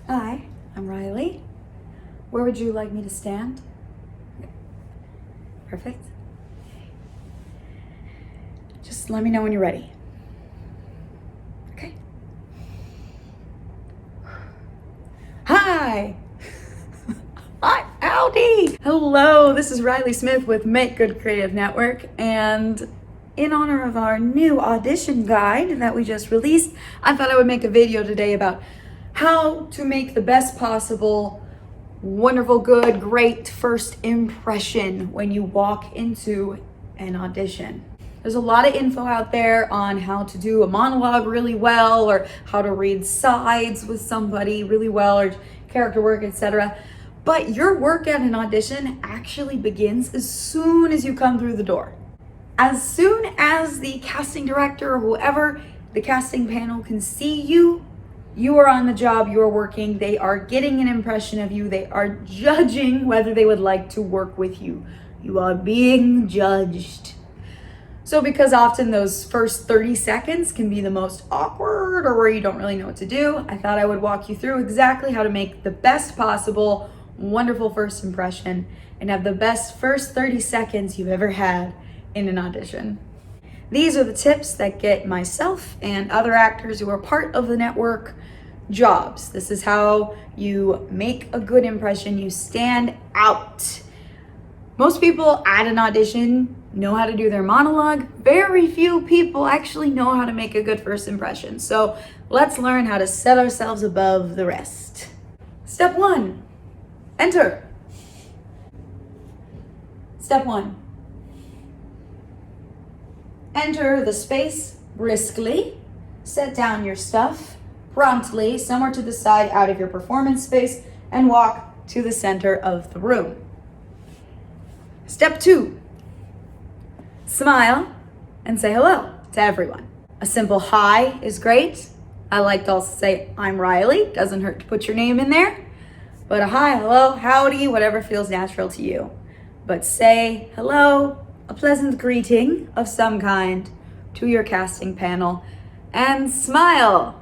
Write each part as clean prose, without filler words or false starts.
Hi, I'm Riley. Where would you like me to stand? Perfect. Just let me know when you're ready. Okay. Hi! Hi, howdy! Hello, this is Riley Smith with MakeGood Creative Network, and in honor of our new audition guide that we just released, I thought I would make a video today about how to make the best possible wonderful, good, great first impression when you walk into an audition. There's a lot of info out there on how to do a monologue really well, or how to read sides with somebody really well, or character work, etc. But your work at an audition actually begins as soon as you come through the door. As soon as the casting director or whoever the casting panel can see you, you are on the job, you are working, they are getting an impression of you, they are judging whether they would like to work with you. You are being judged. So because often those first 30 seconds can be the most awkward or where you don't really know what to do, I thought I would walk you through exactly how to make the best possible wonderful first impression and have the best first 30 seconds you've ever had in an audition. These are the tips that get myself and other actors who are part of the network jobs. This is how you make a good impression, you stand out. Most people at an audition know how to do their monologue. Very few people actually know how to make a good first impression. So let's learn how to set ourselves above the rest. Step 1, enter. Step 1. Enter the space briskly, set down your stuff promptly somewhere to the side out of your performance space, and walk to the center of the room. Step 2, smile and say hello to everyone. A simple hi is great. I like to also say, I'm Riley. Doesn't hurt to put your name in there. But a hi, hello, howdy, whatever feels natural to you. But say hello, a pleasant greeting of some kind to your casting panel, and smile.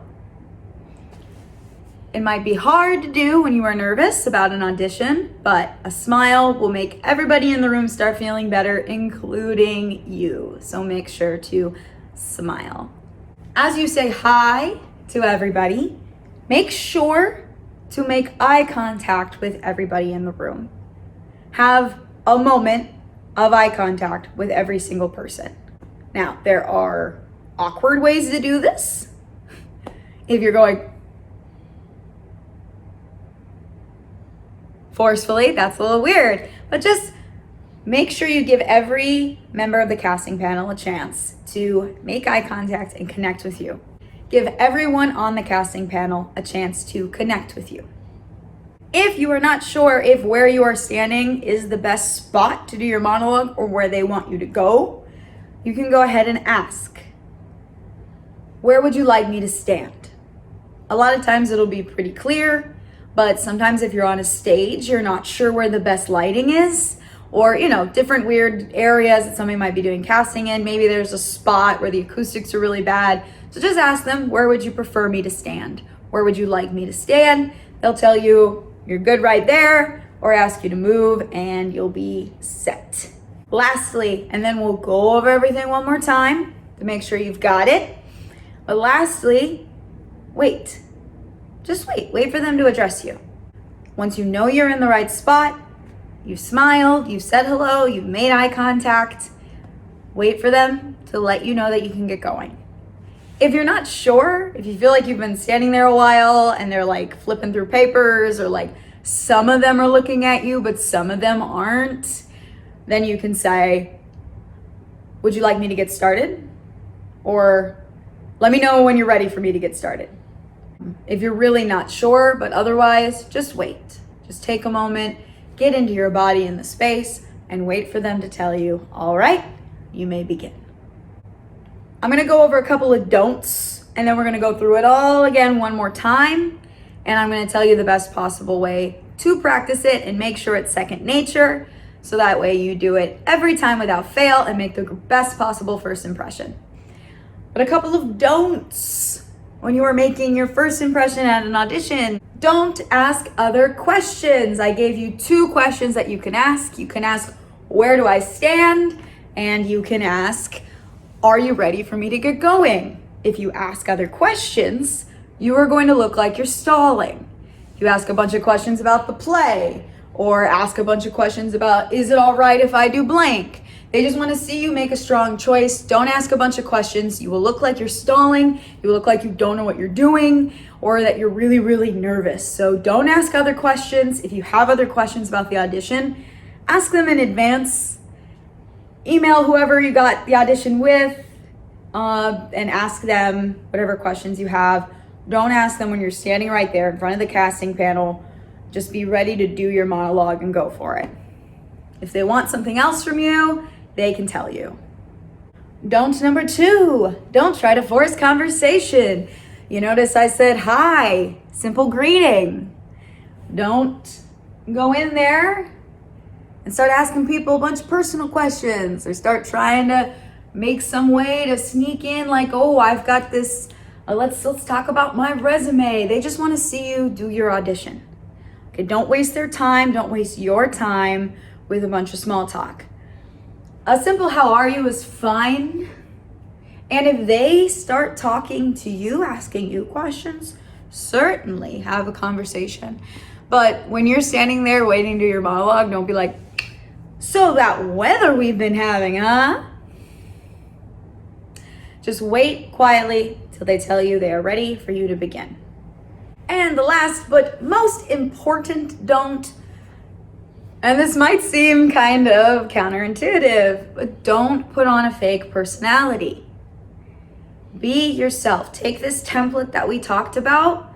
It might be hard to do when you are nervous about an audition, but a smile will make everybody in the room start feeling better, including you. So make sure to smile. As you say hi to everybody, make sure to make eye contact with everybody in the room. Have a moment of eye contact with every single person. Now, there are awkward ways to do this. If you're going forcefully, that's a little weird, but just make sure you give every member of the casting panel a chance to make eye contact and connect with you. Give everyone on the casting panel a chance to connect with you. If you are not sure if where you are standing is the best spot to do your monologue or where they want you to go, you can go ahead and ask, where would you like me to stand? A lot of times it'll be pretty clear, but sometimes if you're on a stage, you're not sure where the best lighting is, or different weird areas that somebody might be doing casting in. Maybe there's a spot where the acoustics are really bad. So just ask them, where would you prefer me to stand? Where would you like me to stand? They'll tell you, you're good right there, or ask you to move and you'll be set. Lastly, and then we'll go over everything one more time to make sure you've got it. But lastly, wait. Just wait. Wait for them to address you. Once you know you're in the right spot, you've smiled, you've said hello, you've made eye contact, wait for them to let you know that you can get going. If you're not sure, if you feel like you've been standing there a while and they're like flipping through papers, or like some of them are looking at you but some of them aren't, then you can say, would you like me to get started? Or let me know when you're ready for me to get started. If you're really not sure, but otherwise, just wait. Just take a moment, get into your body in the space, and wait for them to tell you, all right, you may begin. I'm gonna go over a couple of don'ts, and then we're gonna go through it all again one more time, and I'm gonna tell you the best possible way to practice it and make sure it's second nature, so that way you do it every time without fail and make the best possible first impression. But a couple of don'ts. when you are making your first impression at an audition. Don't ask other questions. I gave you 2 questions that you can ask. You can ask, where do I stand? And you can ask, are you ready for me to get going? If you ask other questions, you are going to look like you're stalling. You ask a bunch of questions about the play, or ask a bunch of questions about, is it all right if I do blank? They just want to see you make a strong choice. Don't ask a bunch of questions. You will look like you're stalling. You will look like you don't know what you're doing, or that you're really, really nervous. So don't ask other questions. If you have other questions about the audition, ask them in advance. Email whoever you got the audition with, and ask them whatever questions you have. Don't ask them when you're standing right there in front of the casting panel. Just be ready to do your monologue and go for it. If they want something else from you, they can tell you. Don't number 2, don't try to force conversation. You notice I said hi, simple greeting. Don't go in there and start asking people a bunch of personal questions, or start trying to make some way to sneak in like, oh, I've got this, let's talk about my resume. They just want to see you do your audition. Okay, don't waste their time, don't waste your time with a bunch of small talk. A simple how are you is fine. And if they start talking to you, asking you questions, certainly have a conversation. But when you're standing there waiting to do your monologue, don't be like, so that weather we've been having, huh? Just wait quietly till they tell you they are ready for you to begin. And the last but most important don't, and this might seem kind of counterintuitive, but don't put on a fake personality. Be yourself. Take this template that we talked about,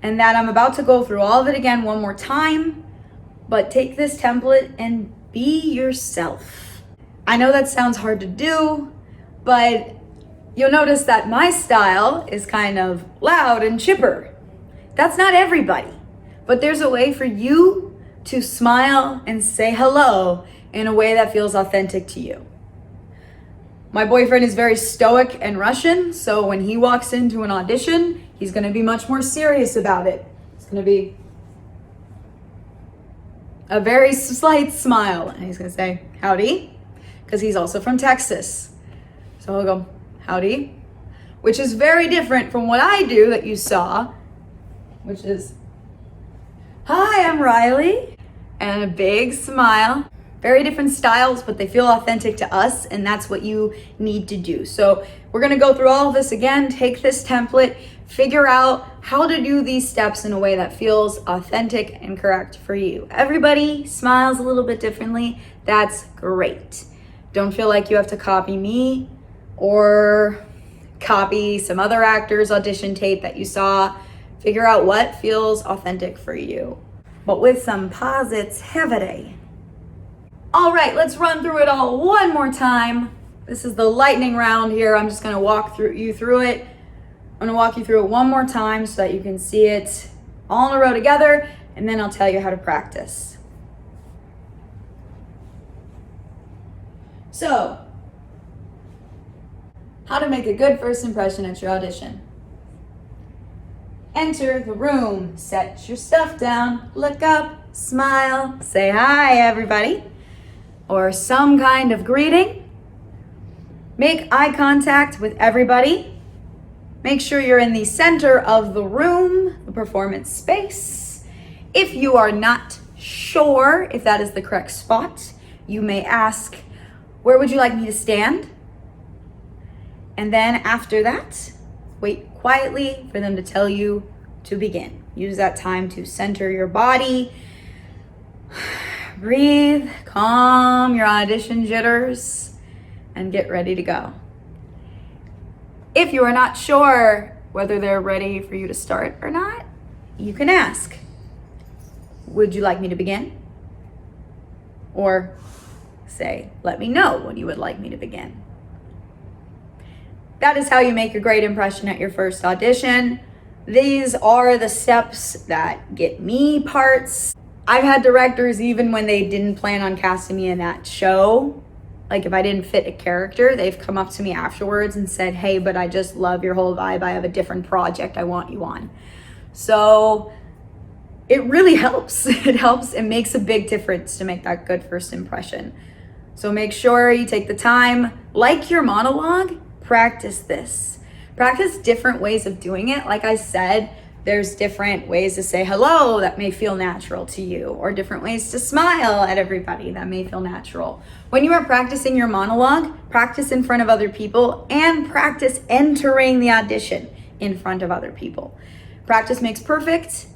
and that I'm about to go through all of it again one more time, but take this template and be yourself. I know that sounds hard to do, but you'll notice that my style is kind of loud and chipper. That's not everybody, but there's a way for you to smile and say hello in a way that feels authentic to you. My boyfriend is very stoic and Russian, so when he walks into an audition, he's gonna be much more serious about it. It's gonna be a very slight smile, and he's gonna say, howdy, because he's also from Texas. So he'll go, howdy, which is very different from what I do that you saw, which is, hi, I'm Riley, and a big smile. Very different styles, but they feel authentic to us, and that's what you need to do. So we're gonna go through all of this again, take this template, figure out how to do these steps in a way that feels authentic and correct for you. Everybody smiles a little bit differently. That's great. Don't feel like you have to copy me or copy some other actor's audition tape that you saw. Figure out what feels authentic for you, but with some positivity. All right, let's run through it all one more time. This is the lightning round here. I'm just gonna walk you through it. I'm gonna walk you through it one more time so that you can see it all in a row together, and then I'll tell you how to practice. So, how to make a good first impression at your audition. Enter the room, set your stuff down, look up, smile, say hi everybody, or some kind of greeting. Make eye contact with everybody. Make sure you're in the center of the room, the performance space. If you are not sure if that is the correct spot, you may ask, where would you like me to stand? And then after that, wait quietly for them to tell you to begin. Use that time to center your body, breathe, calm your audition jitters, and get ready to go. If you are not sure whether they're ready for you to start or not, you can ask, would you like me to begin? Or say, let me know when you would like me to begin. That is how you make a great impression at your first audition. These are the steps that get me parts. I've had directors, even when they didn't plan on casting me in that show, Like if I didn't fit a character, they've come up to me afterwards and said, hey, but I just love your whole vibe. I have a different project I want you on. So it really helps. It helps. It makes a big difference to make that good first impression. So make sure you take the time, like your monologue, practice this. Practice different ways of doing it. Like I said, there's different ways to say hello that may feel natural to you, or different ways to smile at everybody that may feel natural. When you are practicing your monologue, practice in front of other people and practice entering the audition in front of other people. Practice makes perfect.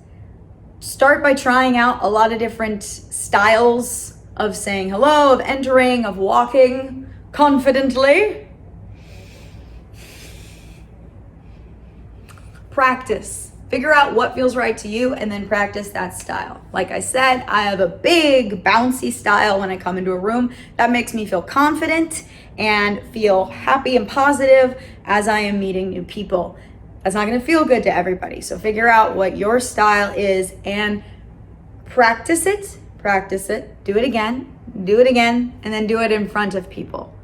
Start by trying out a lot of different styles of saying hello, of entering, of walking confidently. Practice. Figure out what feels right to you and then practice that style. Like I said, I have a big bouncy style when I come into a room that makes me feel confident and feel happy and positive as I am meeting new people. That's not going to feel good to everybody. So figure out what your style is and practice it, do it again, and then do it in front of people.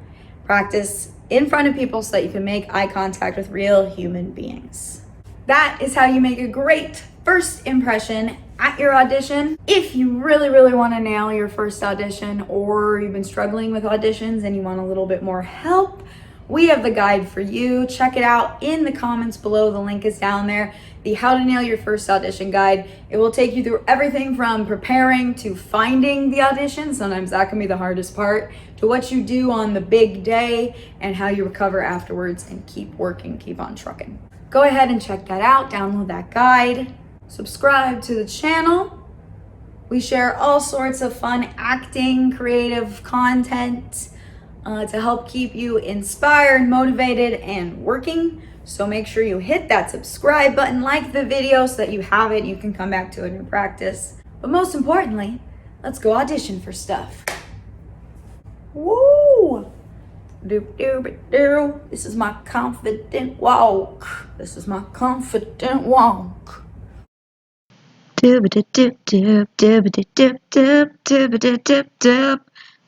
Practice in front of people so that you can make eye contact with real human beings. That is how you make a great first impression at your audition. If you really, really want to nail your first audition, or you've been struggling with auditions and you want a little bit more help, we have the guide for you. Check it out in the comments below. The link is down there. The How to Nail Your First Audition Guide. It will take you through everything from preparing to finding the audition. Sometimes that can be the hardest part, to what you do on the big day and how you recover afterwards and keep working, keep on trucking. Go ahead and check that out. Download that guide. Subscribe to the channel. We share all sorts of fun acting, creative content to help keep you inspired, motivated, and working. So make sure you hit that subscribe button, like the video so that you have it, you can come back to it in practice. But most importantly, let's go audition for stuff. Woo! Doop-doop-doo. This is my confident walk. This is my confident walk. Doop-a-doop-doop, doop-a-doop-doop, doop-a-doop-doop, doop.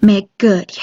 Make good, yeah.